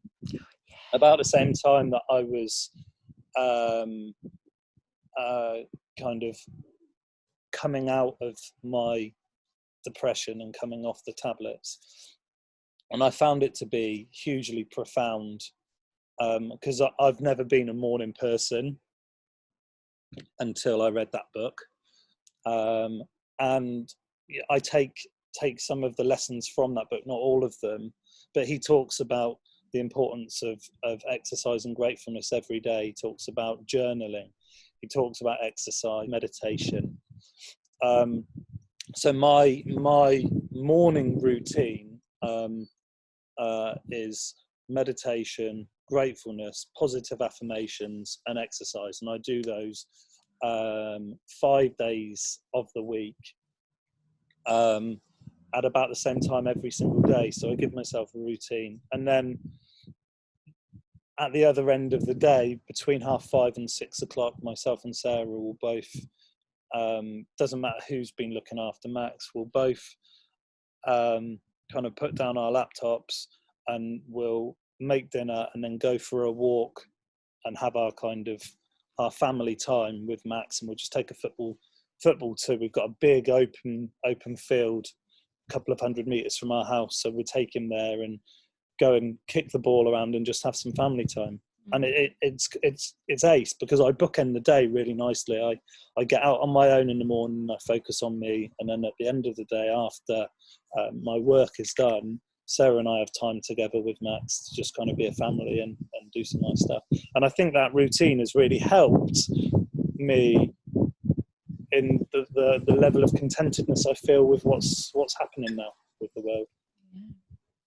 about the same time that I was kind of coming out of my depression and coming off the tablets, and I found it to be hugely profound, because I've never been a morning person until I read that book, and I take some of the lessons from that book, not all of them, but he talks about the importance of exercise and gratefulness every day. He talks about journaling. He talks about exercise, meditation. So my morning routine is meditation, gratefulness, positive affirmations, and exercise, and I do those 5 days of the week at about the same time every single day. So I give myself a routine, and then at the other end of the day, between 5:30 and 6 o'clock, myself and Sarah will both, doesn't matter who's been looking after Max, we'll both kind of put down our laptops and we'll make dinner and then go for a walk and have our our family time with Max, and we'll just take a football to, we've got a big open field a couple of 100 meters from our house, so we'll take him there and go and kick the ball around and just have some family time. And it's ace, because I bookend the day really nicely. I get out on my own in the morning, I focus on me, and then at the end of the day, after my work is done, Sarah and I have time together with Max to just kind of be a family and do some nice stuff. And I think that routine has really helped me in the level of contentedness I feel with what's happening now with the world.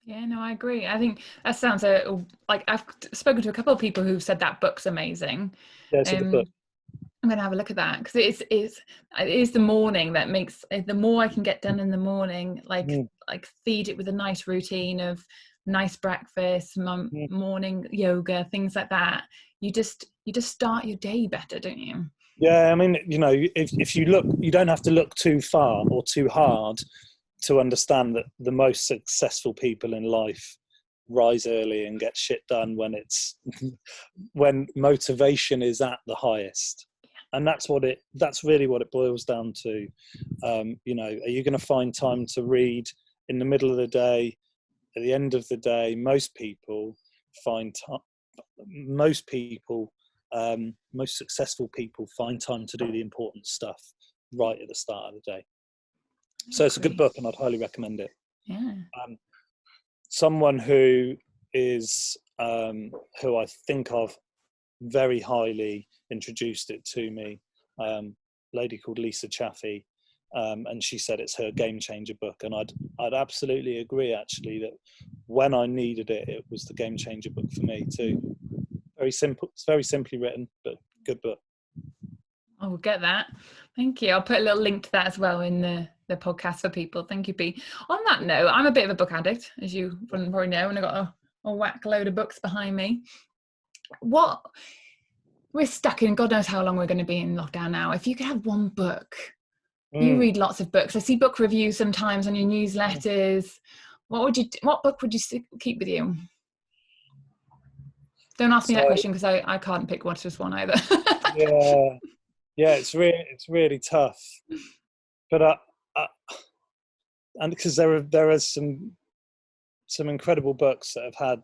Yeah, no, I agree. I think that sounds like, I've spoken to a couple of people who've said that book's amazing. Yeah, it's a good book. I'm going to have a look at that, because it is the morning that makes, the more I can get done in the morning, like feed it with a nice routine of nice breakfast, morning yoga, things like that. You just start your day better, don't you? Yeah, I mean, you know, if you look, you don't have to look too far or too hard to understand that the most successful people in life rise early and get shit done when motivation is at the highest. And that's really what it boils down to. You know, are you going to find time to read in the middle of the day? At the end of the day, most successful people find time to do the important stuff right at the start of the day. So it's a good book, and I'd highly recommend it. Yeah. Someone who is who I think of very highly introduced it to me, lady called Lisa Chaffee, and she said it's her game changer book, and I'd absolutely agree, actually, that when I needed it, it was the game changer book for me too. Very simple, it's very simply written, but good book. I will get that. Thank you. I'll put a little link to that as well in the podcast for people. Thank you, Pete. On that note, I'm a bit of a book addict, as you probably know, and I've got a whack load of books behind me. What we're stuck in God knows how long we're going to be in lockdown now. If you could have one book, you read lots of books. I see book reviews sometimes on your newsletters. What book would you keep with you? Don't ask me that question, because I can't pick just one either. yeah, it's really tough. But and because there are some incredible books that have had,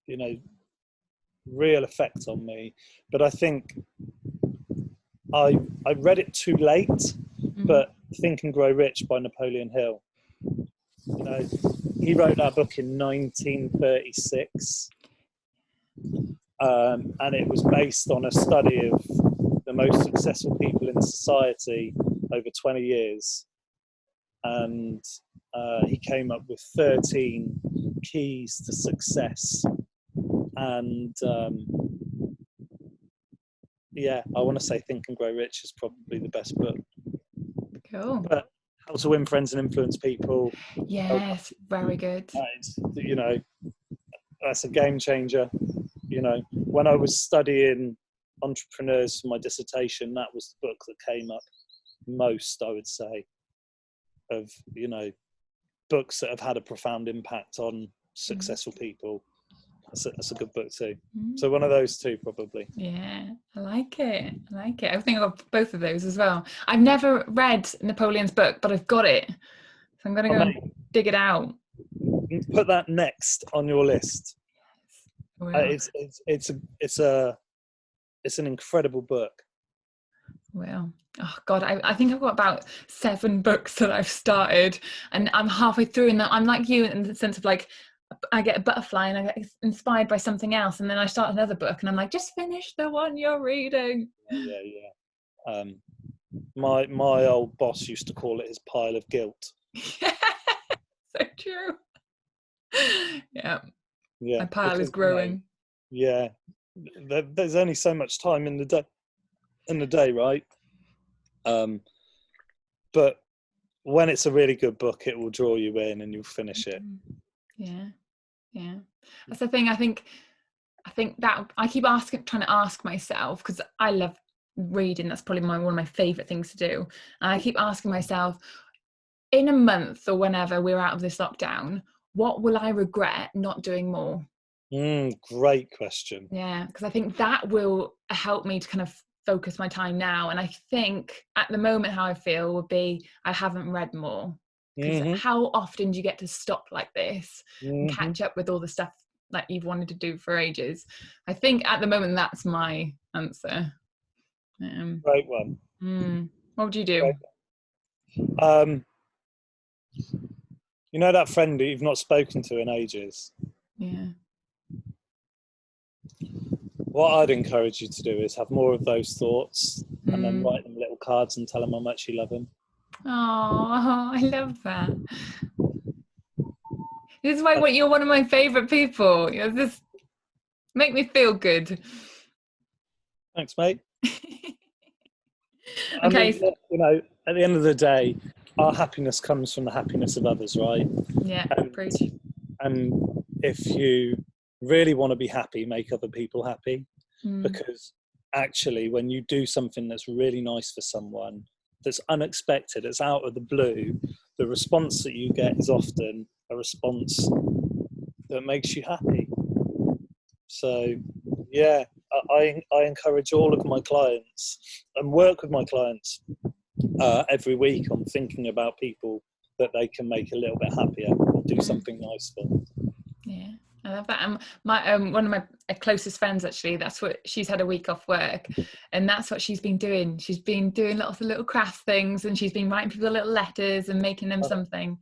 you know, real effect on me. But I think I read it too late. But Think and Grow Rich by Napoleon Hill. You know, he wrote that book in 1936, and it was based on a study of the most successful people in society over 20 years. And he came up with 13 keys to success. And I want to say Think and Grow Rich is probably the best book. Cool. But How to Win Friends and Influence People. Yes, very good. You know, that's a game changer. You know, when I was studying entrepreneurs for my dissertation, that was the book that came up most, I would say, of, you know, books that have had a profound impact on successful people. That's a good book too. So one of those two, probably. Yeah, I like it. I think I've got both of those as well. I've never read Napoleon's book, but I've got it. So I'm going to go and dig it out. Put that next on your list. It's an incredible book. Well, oh God, I think I've got about 7 books that I've started, and I'm halfway through, and I'm like you in the sense of like, I get a butterfly and I get inspired by something else, and then I start another book and I'm like, just finish the one you're reading. Yeah. My old boss used to call it his pile of guilt. So true. Yeah. My pile is growing. Yeah. There's only so much time in the day, right? But when it's a really good book, it will draw you in and you'll finish it. Yeah. That's the thing. I think that I keep trying to ask myself, because I love reading. That's probably one of my favorite things to do. And I keep asking myself, in a month or whenever we're out of this lockdown, what will I regret not doing more? Great question. Yeah, because I think that will help me to kind of focus my time now. And I think at the moment how I feel would be, I haven't read more. Because how often do you get to stop like this and catch up with all the stuff that you've wanted to do for ages? I think at the moment that's my answer. Great one. What would you do? You know that friend that you've not spoken to in ages? Yeah. What I'd encourage you to do is have more of those thoughts and then write them little cards and tell them how much you love them. Oh, I love that. This is why you're one of my favourite people. You just make me feel good. Thanks, mate. Okay. I mean, you know, at the end of the day, our happiness comes from the happiness of others, right? Yeah, preach. And if you really want to be happy, make other people happy. Because actually, when you do something that's really nice for someone, that's unexpected, it's out of the blue, the response that you get is often a response that makes you happy. So, yeah, I encourage all of my clients and work with my clients every week on thinking about people that they can make a little bit happier or do something nice for them. Yeah, I love that. My one of my closest friends, actually, that's what she's had a week off work, and that's what she's been doing. She's been doing lots of little craft things, and she's been writing people little letters and making them something.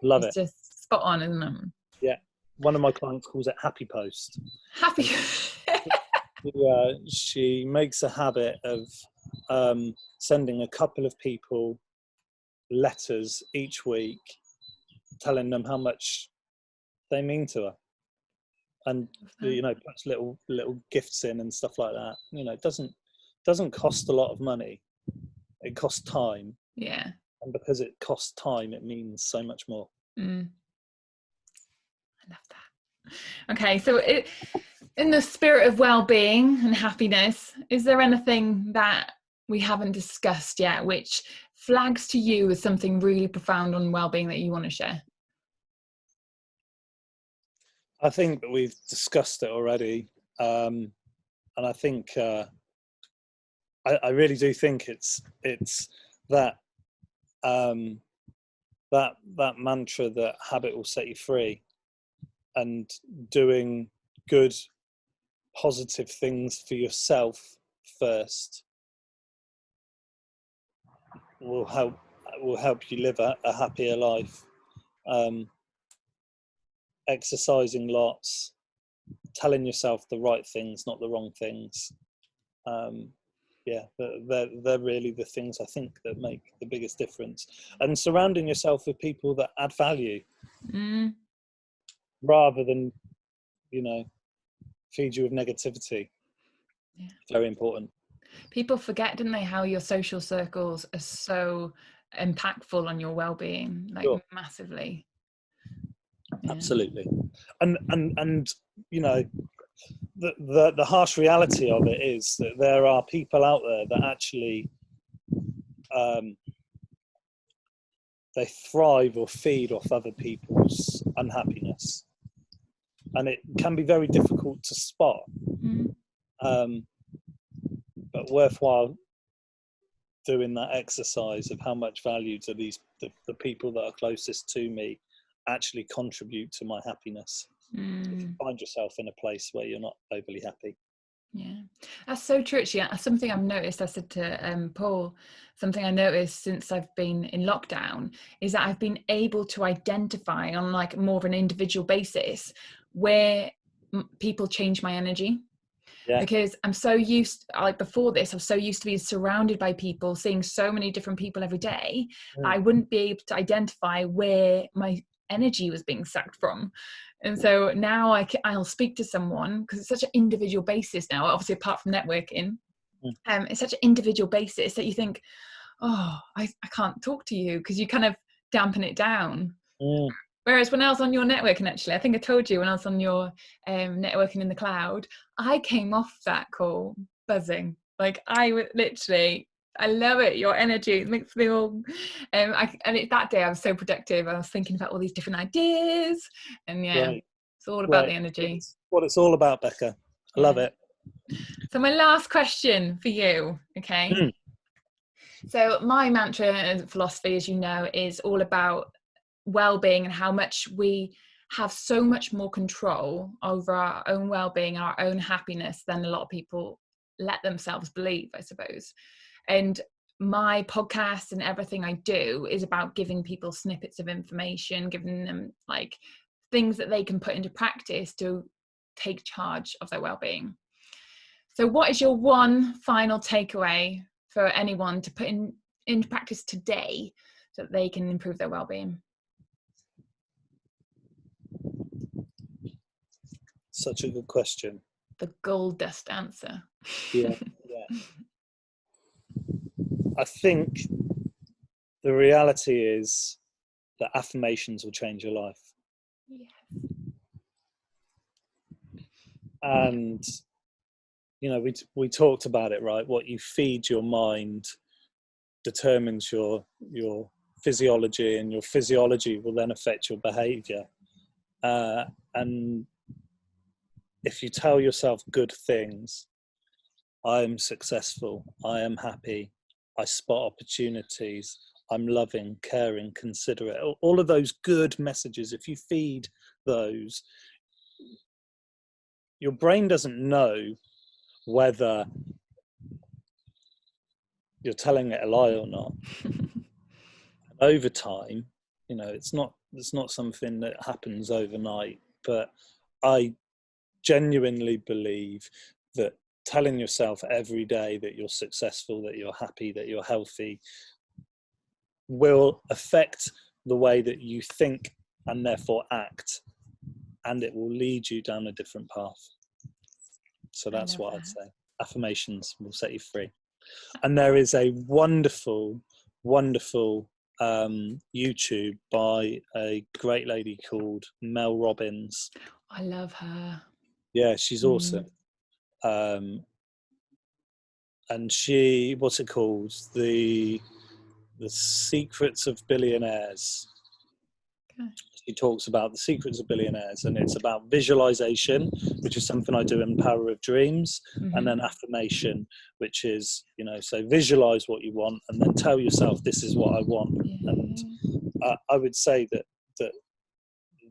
Love it. It's just spot on, isn't it? Yeah, one of my clients calls it Happy Post. Happy. Yeah, she makes a habit of sending a couple of people letters each week, telling them how much they mean to her, and you know, puts little gifts in and stuff like that. You know, it doesn't cost a lot of money. It costs time. Yeah. And because it costs time, it means so much more. I love that. Okay, so in the spirit of well-being and happiness, is there anything that we haven't discussed yet which flags to you as something really profound on well-being that you want to share? I think that we've discussed it already, and I think I really do think it's that that mantra that habit will set you free, and doing good, positive things for yourself first will help you live a happier life. Exercising lots, telling yourself the right things, not the wrong things. Yeah, they're really the things I think that make the biggest difference. And surrounding yourself with people that add value, rather than, feed you with negativity. Yeah. Very important. People forget, don't they, how your social circles are so impactful on your well-being, like Sure. massively. Yeah. Absolutely. And the harsh reality of it is that there are people out there that actually they thrive or feed off other people's unhappiness, and it can be very difficult to spot. But worthwhile doing that exercise of how much value do the people that are closest to me actually contribute to my happiness. If you find yourself in a place where you're not overly happy. Yeah, that's so true. Actually, something I've noticed, I said to Paul, something I noticed since I've been in lockdown is that I've been able to identify on like more of an individual basis where people change my energy. Yeah. Because I'm so used, like before this, I was so used to being surrounded by people, seeing so many different people every day. I wouldn't be able to identify where my energy was being sucked from. And so now I'll speak to someone, because it's such an individual basis now, obviously apart from networking. It's such an individual basis that you think, oh, I can't talk to you, because you kind of dampen it down. Whereas when I was on your networking, actually, I think I told you when I was on your networking in the cloud, I came off that call buzzing. Like I would literally, I love it. Your energy makes me all, that day I was so productive. I was thinking about all these different ideas, and it's all about the energy. It's what it's all about, Becca. I love it. So my last question for you, okay? So my mantra and philosophy, as you know, is all about well-being and how much we have so much more control over our own well-being, our own happiness than a lot of people let themselves believe, I suppose. And my podcast and everything I do is about giving people snippets of information, giving them like things that they can put into practice to take charge of their well-being. So what is your one final takeaway for anyone to put into practice today so that they can improve their well-being? Such a good question. The gold dust answer. Yeah. I think the reality is that affirmations will change your life. Yes. And we talked about it, right? What you feed your mind determines your physiology, and your physiology will then affect your behavior. And if you tell yourself good things, I am successful, I am happy, I spot opportunities, I'm loving, caring, considerate, all of those good messages, if you feed those, your brain doesn't know whether you're telling it a lie or not. Over time, it's not something that happens overnight, but I genuinely believe that telling yourself every day that you're successful, that you're happy, that you're healthy will affect the way that you think and therefore act, and it will lead you down a different path. So that's what I'd say. Affirmations will set you free. And there is a wonderful YouTube by a great lady called Mel Robbins. I love her. Yeah, she's awesome. And she, what's it called? The Secrets of Billionaires. Okay. She talks about the secrets of billionaires, and it's about visualization, which is something I do in Power of Dreams, and then affirmation, which is, so visualize what you want and then tell yourself, this is what I want. And I would say that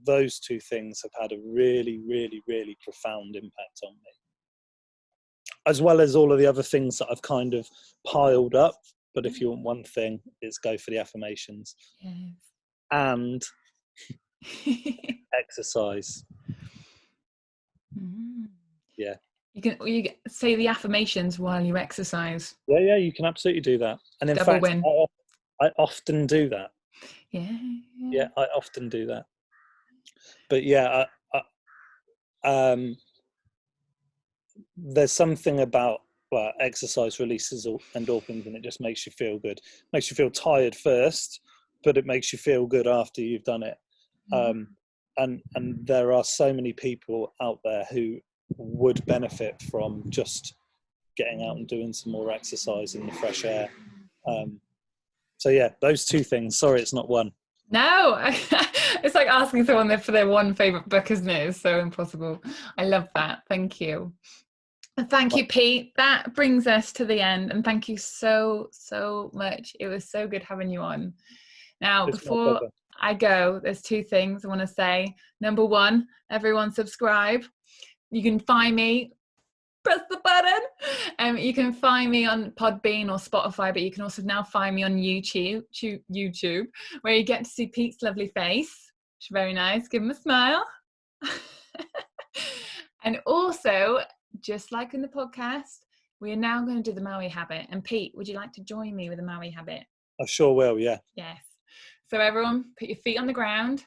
those two things have had a really, really, really profound impact on me, as well as all of the other things that I've kind of piled up. But if you want one thing, it's go for the affirmations. Yes. And exercise. Yeah. You say the affirmations while you exercise. Yeah, you can absolutely do that. And in Double fact, win. I often do that. Yeah. I often do that. But yeah, there's something about exercise releases endorphins, and it just makes you feel good. Makes you feel tired first, but it makes you feel good after you've done it. And there are so many people out there who would benefit from just getting out and doing some more exercise in the fresh air. So yeah, those two things. Sorry, it's not one. No, it's like asking someone for their one favorite book, isn't it? It's so impossible. I love that. Thank you. Thank you, Pete. That brings us to the end, and thank you so much. It was so good having you on. Now, before I go, there's two things I want to say. Number one, everyone subscribe. You can find me, press the button. You can find me on Podbean or Spotify, but you can also now find me on YouTube, where you get to see Pete's lovely face. It's very nice. Give him a smile. And also, just like in the podcast, we are now going to do the Maui habit. And Pete, would you like to join me with the Maui habit? I sure will, yeah. Yes. So everyone, put your feet on the ground.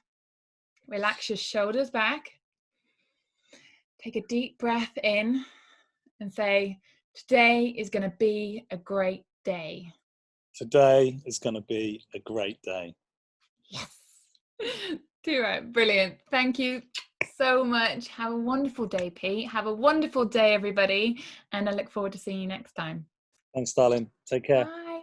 Relax your shoulders back. Take a deep breath in and say, today is going to be a great day. Today is going to be a great day. Yes. Do it. Brilliant. Thank you so much. Have a wonderful day, Pete. Have a wonderful day, everybody. And I look forward to seeing you next time. Thanks, darling. Take care. Bye.